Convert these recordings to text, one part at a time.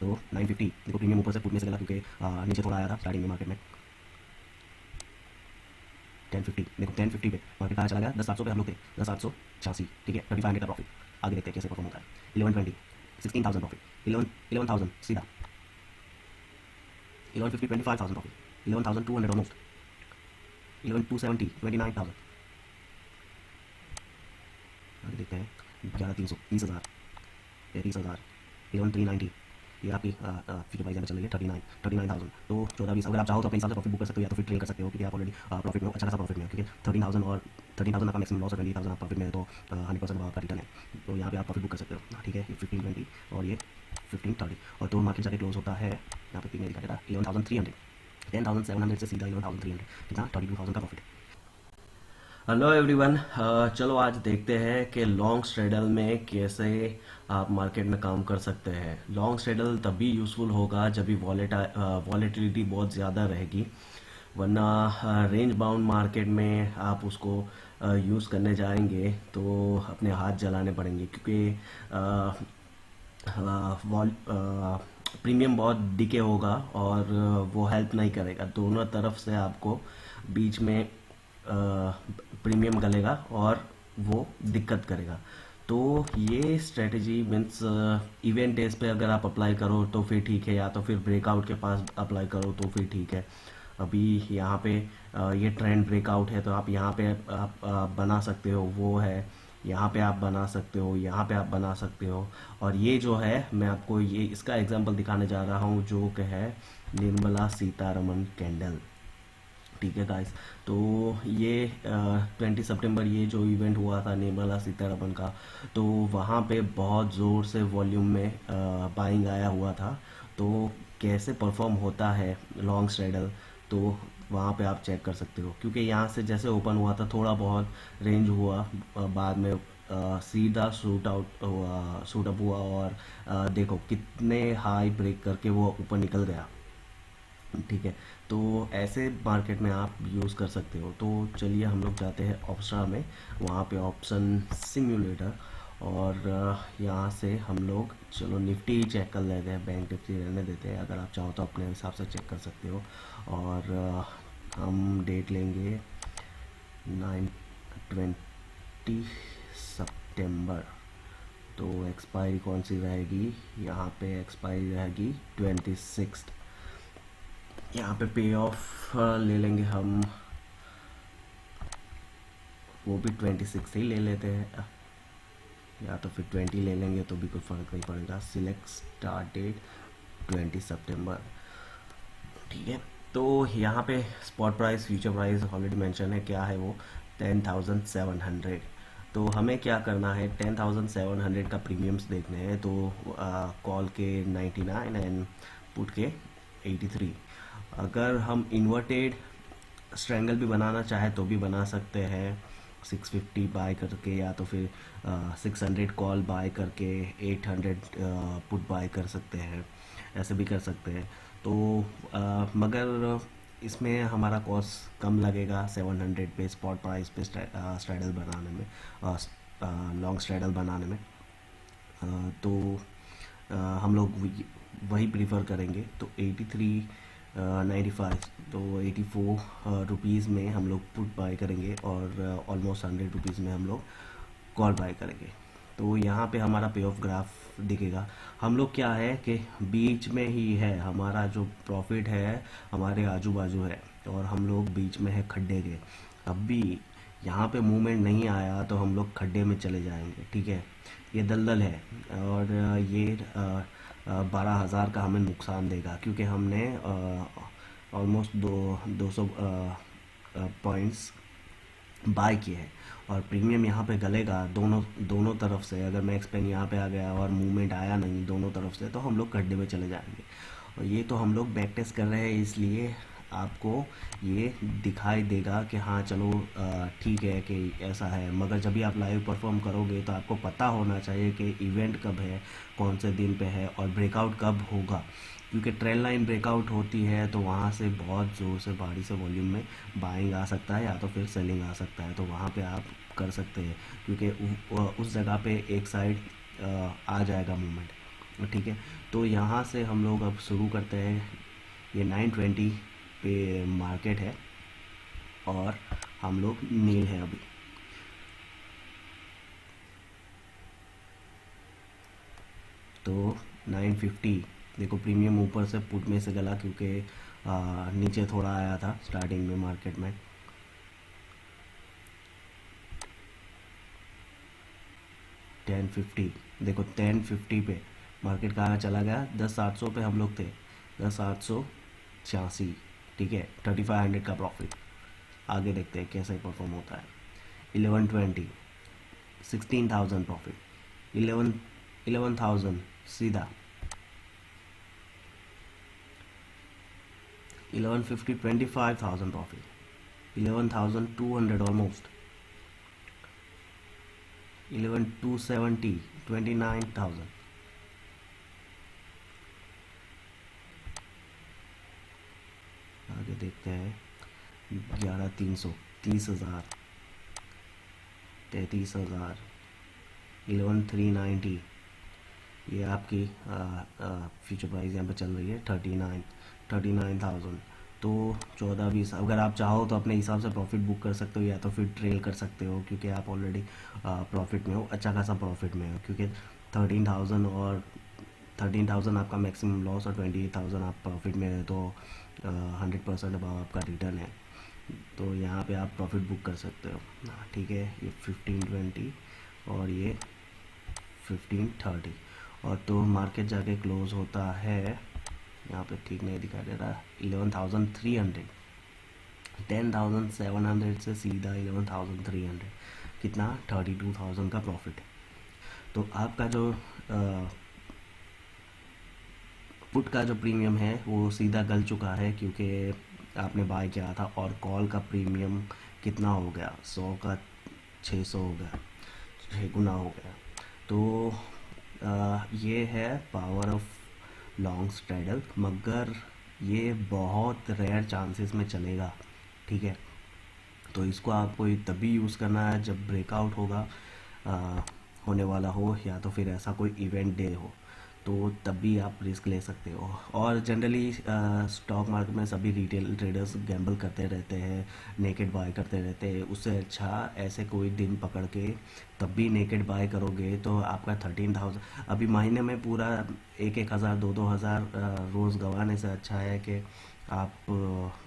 तो 950 देखो प्रीमियम ऊपर से पुट में से गला क्योंकि नीचे थोड़ा आया था स्टार्टिंग में मार्केट में। 1050 देखो 1050 पे मार्केट कहाँ चला गया, 10,700 पे हम लोग थे, 10,786, ठीक है 3500 का प्रॉफिट। आगे देखते हैं कैसे परफॉर्म होता है। 1120 16,000 प्रॉफिट, 11,000 सीधा, 1150 25,000 प्रॉफिट, 11,200 ऑलमोस्ट, 11,270 29,000। आगे देखते हैं 11,300 30,000, 33,000, 11,390, ये आपकी फ्यूचर प्राइस चल रही है 39,000। तो 14-20 अगर आप चाहो तो अपने हिसाब से प्रॉफिट बुक कर सकते हो या तो फिर ट्रेल कर सकते हो क्योंकि आप ऑलरेडी प्रॉफिट में हो, अच्छा खासा प्रॉफिट में हो, क्योंकि 13,000 और 13,000 आपका मैक्सिमम लॉस है, 20,000 आप प्रॉफिट में है तो 100% आपका रिटर्न है। तो यहाँ पे आप प्रॉफिट बुक कर सकते हो, ठीक है। 1520 और ये 1530 और तो मार्केट जाके क्लोज होता है यहाँ पे पिक में दिखा देता है 11,300, 10,700 से सीधा 11,300, कितना 32,000 का प्रॉफिट है। हेलो एवरीवन, चलो आज देखते हैं कि लॉन्ग स्ट्रेडल में कैसे आप मार्केट में काम कर सकते हैं। लॉन्ग स्ट्रेडल तभी यूज़फुल होगा जब भी वॉलेटिलिटी बहुत ज़्यादा रहेगी, वरना रेंज बाउंड मार्केट में आप उसको यूज़ करने जाएंगे तो अपने हाथ जलाने पड़ेंगे, क्योंकि प्रीमियम बहुत डिके होगा और वो हेल्प नहीं करेगा। दोनों तरफ से आपको बीच में प्रीमियम गलेगा और वो दिक्कत करेगा। तो ये स्ट्रेटजी मीन्स इवेंट डेज पे अगर आप अप्लाई करो तो फिर ठीक है, या तो फिर ब्रेकआउट के पास अप्लाई करो तो फिर ठीक है। अभी यहाँ पे ये ट्रेंड ब्रेकआउट है तो आप यहाँ पे आप बना सकते हो, वो है यहाँ पे आप बना सकते हो, यहाँ पे आप बना सकते हो। और ये जो है मैं आपको ये इसका एग्जांपल दिखाने जा रहा हूँ जो कि है निर्मला सीतारमन कैंडल, ठीक है गाइस। तो ये 20 सितंबर ये जो इवेंट हुआ था निर्मला सीतारमन का, तो वहाँ पे बहुत ज़ोर से वॉल्यूम में बाइंग आया हुआ था। तो कैसे परफॉर्म होता है लॉन्ग स्ट्रेडल, तो वहाँ पे आप चेक कर सकते हो, क्योंकि यहाँ से जैसे ओपन हुआ था थोड़ा बहुत रेंज हुआ, बाद में सीधा शूट अप हुआ और देखो कितने हाई ब्रेक करके वो ऊपर निकल गया, ठीक है। तो ऐसे मार्केट में आप यूज़ कर सकते हो। तो चलिए हम लोग जाते हैं ऑप्शा में, वहाँ पे ऑप्शन सिम्युलेटर, और यहाँ से हम लोग चलो निफ्टी ही चेक कर लेते हैं, बैंक निफ्टी रहने देते हैं, अगर आप चाहो तो अपने हिसाब से चेक कर सकते हो। और हम डेट लेंगे 9/20 सितंबर। तो एक्सपायरी कौन सी रहेगी, यहाँ पे एक्सपायरी रहेगी 26। यहाँ पे पे ऑफ ले लेंगे हम, वो भी 26 ही ले लेते हैं, या तो फिर 20 ले लेंगे तो भी कोई फ़र्क नहीं पड़ेगा। सिलेक्ट स्टार्ट डेट 20 सितंबर, ठीक है। तो यहाँ पे spot price future price already mention है, क्या है वो 10,700। तो हमें क्या करना है, 10,700 का प्रीमियम्स देखने हैं। तो कॉल के 99 एंड पुट के 83। अगर हम इन्वर्टेड स्ट्रैंगल भी बनाना चाहे तो भी बना सकते हैं, 650 बाय करके, या तो फिर 600 कॉल बाय करके 800 पुट बाय कर सकते हैं, ऐसे भी कर सकते हैं। तो मगर इसमें हमारा कॉस्ट कम लगेगा 700 पे स्पॉट प्राइस पे स्ट्रैडल बनाने में, लॉन्ग स्ट्रैडल बनाने में। तो हम लोग वही प्रीफर करेंगे। तो 83 95, तो 84 रुपीज़ में हम लोग पुट बाय करेंगे और ऑलमोस्ट 100 रुपीज़ में हम लोग कॉल बाय करेंगे। तो यहाँ पे हमारा पे ऑफ ग्राफ दिखेगा। हम लोग क्या है कि बीच में ही है, हमारा जो प्रॉफिट है हमारे आजू बाजू है और हम लोग बीच में है खड्डे के। अब भी यहाँ पे मूवमेंट नहीं आया तो हम लोग खड्डे में चले जाएंगे, ठीक है। ये दलदल है और ये 12,000 का हमें नुकसान देगा, क्योंकि हमने ऑलमोस्ट 200 पॉइंट्स बाय किए हैं और प्रीमियम यहाँ पे गलेगा दोनों दोनों तरफ से। अगर मैक्स पेन यहाँ पे आ गया और मूवमेंट आया नहीं दोनों तरफ से तो हम लोग गड्ढे में चले जाएंगे। और ये तो हम लोग बैक टेस्ट कर रहे हैं, इसलिए आपको ये दिखाई देगा कि हाँ चलो ठीक है कि ऐसा है। मगर जब भी आप लाइव परफॉर्म करोगे तो आपको पता होना चाहिए कि इवेंट कब है, कौन से दिन पे है और ब्रेकआउट कब होगा, क्योंकि ट्रेल लाइन ब्रेकआउट होती है तो वहाँ से बहुत ज़ोर से भारी से वॉल्यूम में बाइंग आ सकता है या तो फिर सेलिंग आ सकता है। तो वहाँ पे आप कर सकते हैं, क्योंकि उस जगह पे एक साइड आ जाएगा मूवमेंट, ठीक है, तो यहाँ से हम लोग अब शुरू करते हैं। ये 920 पे मार्केट है और हम लोग नील है अभी। तो 950 देखो, प्रीमियम ऊपर से पुट में से गला क्योंकि नीचे थोड़ा आया था स्टार्टिंग में मार्केट में। 1050 देखो, 1050 पे मार्केट कहाँ चला गया, 10,800 पे हम लोग थे, 10,886। ठीक है, 3500 का प्रॉफिट। आगे देखते हैं कैसे परफॉर्म होता है। 1120, 16,000 प्रॉफिट। 11,000 सीधा। 1150, 25,000 प्रॉफिट। 11,200 ऑलमोस्ट। 11,270, 29,000। आगे देखते हैं। 11,300, 30,000, 33,000। 11,390, ये आपकी फ्यूचर प्राइस यहाँ पे चल रही है 39,000। तो 14-20, अगर आप चाहो तो अपने हिसाब से प्रॉफिट बुक कर सकते हो या तो फिर ट्रेल कर सकते हो, क्योंकि आप ऑलरेडी प्रॉफिट में हो, अच्छा खासा प्रॉफिट में हो, क्योंकि 13,000 और 13,000 आपका मैक्सिमम लॉस और 28,000 आप प्रॉफिट में है, तो 100% अब आपका रिटर्न है। तो यहाँ पे आप प्रॉफिट बुक कर सकते हो। ठीक है, ये 1520 और ये 1530। और तो मार्केट जाके क्लोज होता है, यहाँ पे ठीक नहीं दिखाई दे रहा, 11,300। 10,700 से सीधा 11,300, कितना, 32,000 का प्रॉफिट है। तो आपका जो पुट का जो प्रीमियम है वो सीधा गल चुका है, क्योंकि आपने बाय किया था। और कॉल का प्रीमियम कितना हो गया, 100 का 600 हो गया, 6 गुना हो गया। तो ये है पावर ऑफ लॉन्ग स्ट्रैडल, मगर ये बहुत रेयर चांसेस में चलेगा। ठीक है, तो इसको आपको तभी यूज़ करना है जब ब्रेकआउट होगा, आ, होने वाला हो, या तो फिर ऐसा कोई इवेंट डे हो, तो तभी आप रिस्क ले सकते हो। और जनरली स्टॉक मार्केट में सभी रिटेल ट्रेडर्स गैम्बल करते रहते हैं, नेकेड बाय करते रहते हैं। उससे अच्छा ऐसे कोई दिन पकड़ के तब भी नेकेड बाय करोगे तो आपका 13,000 अभी महीने में पूरा 1,000 2,000 रोज़ गंवाने से अच्छा है कि आप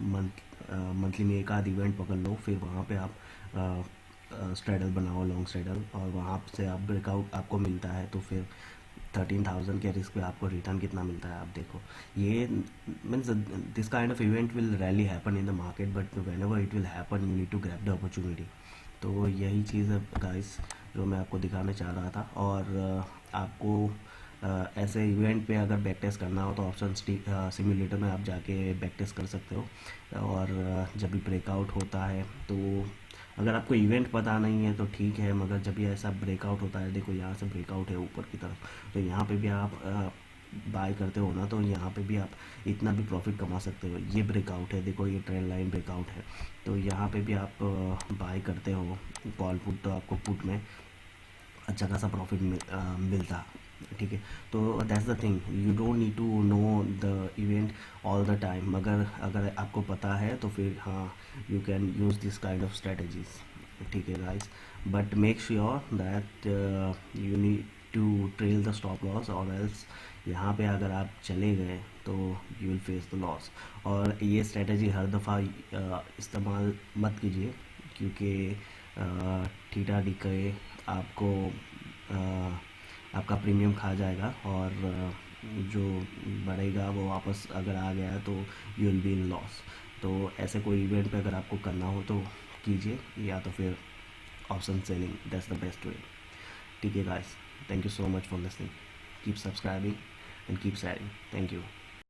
मंथली में एक आध इवेंट पकड़ लो, फिर वहाँ पे आप स्ट्रेडल बनाओ, लॉन्ग स्ट्रेडल, और वहाँ से आप ब्रेकआउट आपको मिलता है, तो फिर 13,000 के रिस्क पे आपको रिटर्न कितना मिलता है आप देखो। ये means this kind of event will really happen in the market, but whenever it will happen you need to grab the opportunity. तो यही चीज़ है गाइस जो मैं आपको दिखाना चाह रहा था। और आपको ऐसे इवेंट पे अगर बैक टेस्ट करना हो तो ऑप्शन सिमुलेटर में आप जाके बैक टेस्ट कर सकते हो। और जब भी ब्रेकआउट होता है, तो अगर आपको इवेंट पता नहीं है तो ठीक है, मगर जब भी ऐसा ब्रेकआउट होता है, देखो यहाँ से ब्रेकआउट है ऊपर की तरफ, तो यहाँ पे भी आप बाय करते हो ना, तो यहाँ पे भी आप इतना भी प्रॉफिट कमा सकते हो। ये ब्रेकआउट है, देखो ये ट्रेंड लाइन ब्रेकआउट है, तो यहाँ पे भी आप बाय करते हो कॉल पुट, तो आपको पुट में अच्छा खासा प्रॉफिट मिलता। ठीक है, तो that's the thing, you don't need to know the event all the time, मगर अगर आपको पता है तो फिर हाँ, you can use this kind of strategies. ठीक है guys, but make sure that you need to trail the stop loss, और एल्स यहाँ पे अगर आप चले गए तो you will face the loss. और ये स्ट्रेटजी हर दफ़ा इस्तेमाल मत कीजिए, क्योंकि थीटा डीके आपको आपका प्रीमियम खा जाएगा, और जो बढ़ेगा वो वापस अगर आ गया तो you will be in loss. तो ऐसे कोई इवेंट पे अगर आपको करना हो तो कीजिए, या तो फिर option selling, that's the best way. ठीक है guys, thank you so much for listening, keep subscribing and keep sharing, thank you.